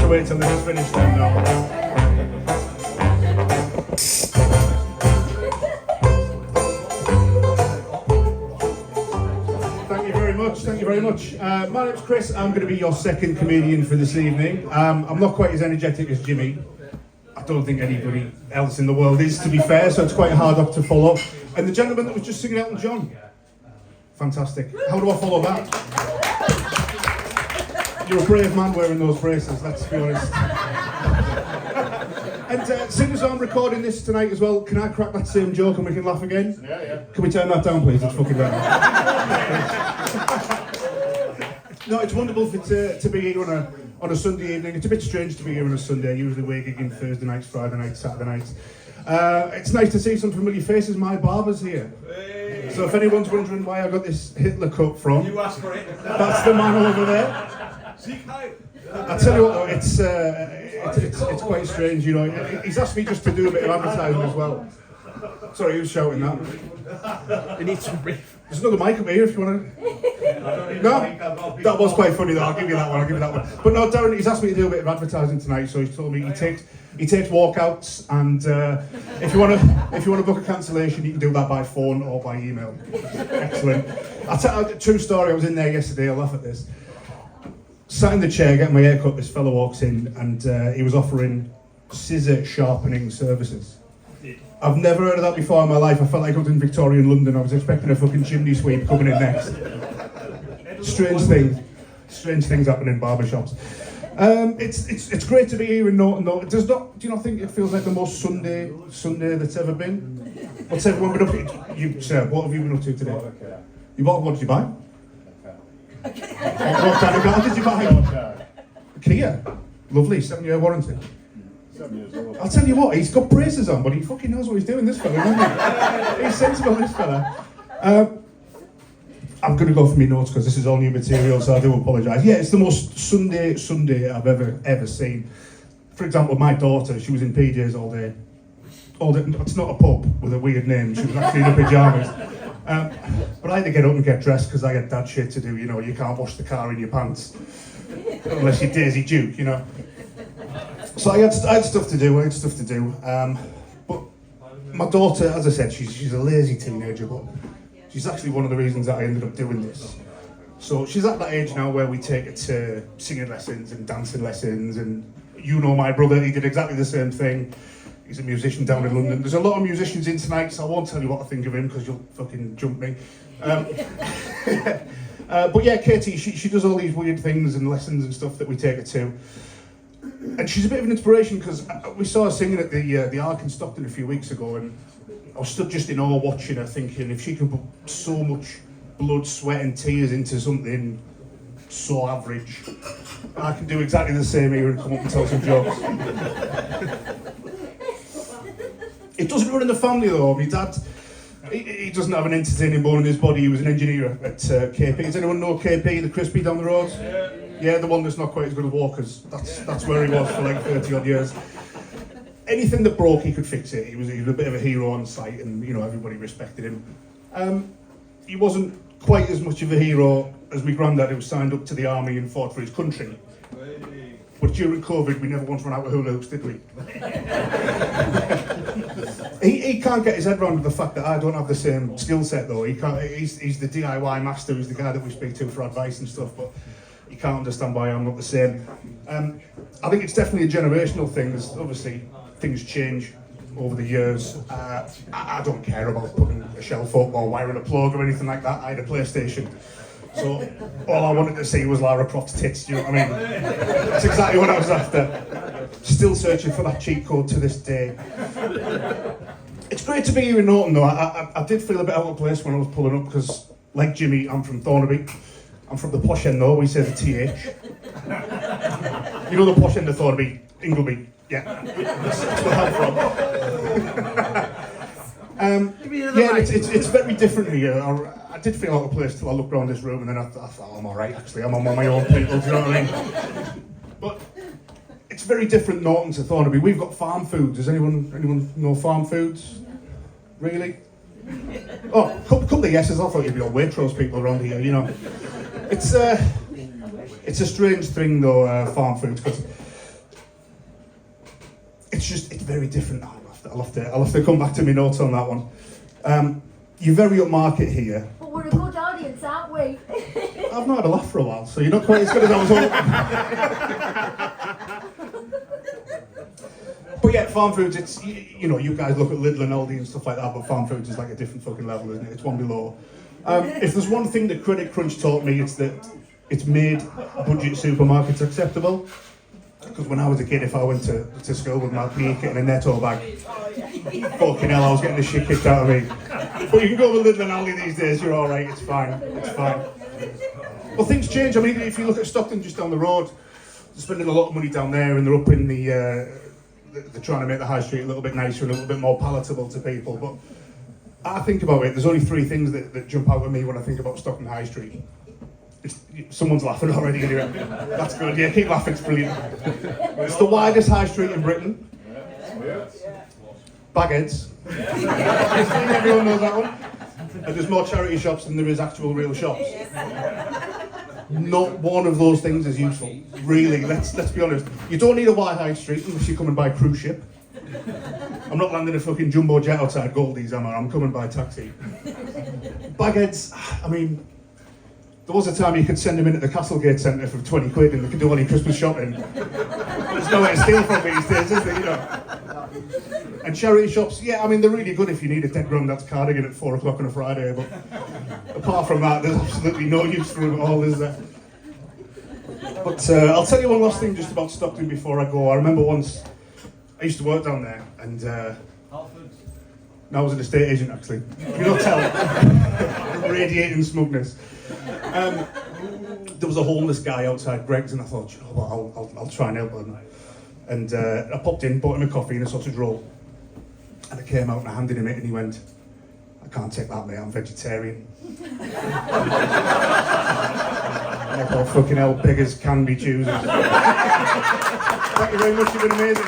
to wait till this is finished then now. Thank you very much. My name's Chris. I'm going to be your second comedian for this evening. I'm not quite as energetic as Jimmy. I don't think anybody else in the world is, to be fair, so it's quite hard up to follow. And the gentleman that was just singing Elton John. Fantastic. How do I follow that? You're a brave man wearing those braces, let's be honest. And seeing as I'm recording this tonight as well, can I crack that same joke and we can laugh again? Yeah. Can we turn that down, please? It's fucking bad. No, it's wonderful to be here on a Sunday evening. It's a bit strange to be here on a Sunday. I usually we're gigging Thursday nights, Friday nights, Saturday nights. It's nice to see some familiar faces. My barber's here. Hey. So if anyone's wondering why I got this Hitler cut from, you asked for it. That's the man over there. I tell you what, though, it's quite strange, you know. He's asked me just to do a bit of advertising as well. Sorry, he was shouting that. You need some brief. There's another mic up here if you want to. No? That was quite funny though, I'll give you that one. But no, Darren, he's asked me to do a bit of advertising tonight, so he's told me he takes walkouts, and if you want to book a cancellation, you can do that by phone or by email. Excellent. I'll tell you a true story. I was in there yesterday, I'll laugh at this. Sat in the chair getting my hair cut, this fellow walks in and he was offering scissor sharpening services. I've never heard of that before in my life. I felt like I was in Victorian London. I was expecting a fucking chimney sweep coming in next. Strange things happen in barbershops. It's great to be here in Norton though. Do you not think it feels like the most Sunday that's ever been? What's everyone been up to? You, sir, what have you been up to today? What did you buy? What kind of car did you buy? Kia. Lovely, 7-year warranty. 7 years old. I'll tell you what, he's got braces on, but he fucking knows what he's doing, this fella, doesn't he? He's sensible, this fella. I'm going to go for my notes because this is all new material, so I do apologise. Yeah, it's the most Sunday I've ever seen. For example, my daughter, she was in PJs all day. It's not a pub with a weird name, she was actually in her pyjamas. But I had to get up and get dressed because I had dad shit to do, you know, you can't wash the car in your pants. Unless you're Daisy Duke, you know. So I had stuff to do, but my daughter, as I said, she's a lazy teenager, but she's actually one of the reasons that I ended up doing this. So she's at that age now where we take her to singing lessons and dancing lessons, and you know my brother, he did exactly the same thing. He's a musician down in London. There's a lot of musicians in tonight, so I won't tell you what I think of him because you'll fucking jump me. But yeah, Katie, she does all these weird things and lessons and stuff that we take her to. And she's a bit of an inspiration because we saw her singing at the Ark in Stockton a few weeks ago, and I was stood just in awe watching her, thinking if she can put so much blood, sweat and tears into something so average, I can do exactly the same here and come up and tell some jokes. It doesn't run in the family though. My dad, he doesn't have an entertaining bone in his body. He was an engineer at KP. Does anyone know KP, the crispy down the road? Yeah, the one that's not quite as good as Walker's. That's where he was for like 30 odd years. Anything that broke, he could fix it. He was a bit of a hero on site, and you know everybody respected him. He wasn't quite as much of a hero as my granddad, who was signed up to the army and fought for his country. But during COVID, we never once ran out of hula hoops, did we? He can't get his head around the fact that I don't have the same skill set though. He's the DIY master, he's the guy that we speak to for advice and stuff, but he can't understand why I'm not the same. I think it's definitely a generational thing. There's obviously things change over the years. I don't care about putting a shelf up or wiring a plug or anything like that. I had a PlayStation. So all I wanted to see was Lara Croft's tits, do you know what I mean? That's exactly what I was after. Still searching for that cheat code to this day. It's great to be here in Norton though. I did feel a bit out of place when I was pulling up because, like Jimmy, I'm from Thornaby. I'm from the posh end though, we say the TH. You know the posh end of Thornaby, Ingleby, yeah. That's where I'm from. Yeah, it's very different here. I did feel out of place till I looked around this room and then I thought, I'm alright actually, I'm among my own people, do you know what I mean? But it's very different Norton to Thornaby. We've got farm foods. Does anyone know farm foods? Really? Oh, a couple of yeses. I thought you'd be all Waitrose people around here, you know. It's a strange thing though, farm foods, because it's very different. I'll have to come back to my notes on that one. You're very upmarket here. But we're a good audience, aren't we? I've not had a laugh for a while, so you're not quite as good as I was hoping. But yeah, farm foods, it's, you know, you guys look at Lidl and Aldi and stuff like that, but farm foods is like a different fucking level, isn't it? It's one below. If there's one thing that Credit Crunch taught me, it's that it's made budget supermarkets acceptable. Because when I was a kid, if I went to school with my PE kit and a Netto bag, fucking hell, I was getting the shit kicked out of me. But you can go with Lidl and Aldi these days, you're alright, it's fine, it's fine. Well, things change. I mean, if you look at Stockton just down the road, they're spending a lot of money down there and they're up in they're trying to make the high street a little bit nicer and a little bit more palatable to people. But I think about it, there's only three things that jump out at me when I think about Stockton High Street. Someone's laughing already anyway. That's good, yeah, keep laughing, it's brilliant. It's the widest high street in Britain. Bagheads. Everyone knows that one. And there's more charity shops than there is actual real shops. Not one of those things is useful. Really, let's be honest. You don't need a wide high street unless you're coming by cruise ship. I'm not landing a fucking jumbo jet outside Goldie's, am I? I'm coming by taxi. Bagheads, I mean, there was a time you could send them into the Castlegate Centre for 20 quid and they could do all your Christmas shopping. There's nowhere to steal from these days, is there, you know? And charity shops, yeah, I mean, they're really good if you need a 10 grand that's cardigan at 4 o'clock on a Friday, but apart from that, there's absolutely no use for them at all, is there? But I'll tell you one last thing just about Stockton before I go. I remember once, I used to work down there, and I was an estate agent, actually. You don't tell. Radiating smugness. There was a homeless guy outside Greg's, and I thought, you know what, I'll try and help him. And I popped in, bought him a coffee and a sausage roll. And I came out and I handed him it, and he went, "I can't take that, mate, I'm vegetarian." And I thought, fucking hell, beggars can be choosers. Thank you very much, you've been amazing.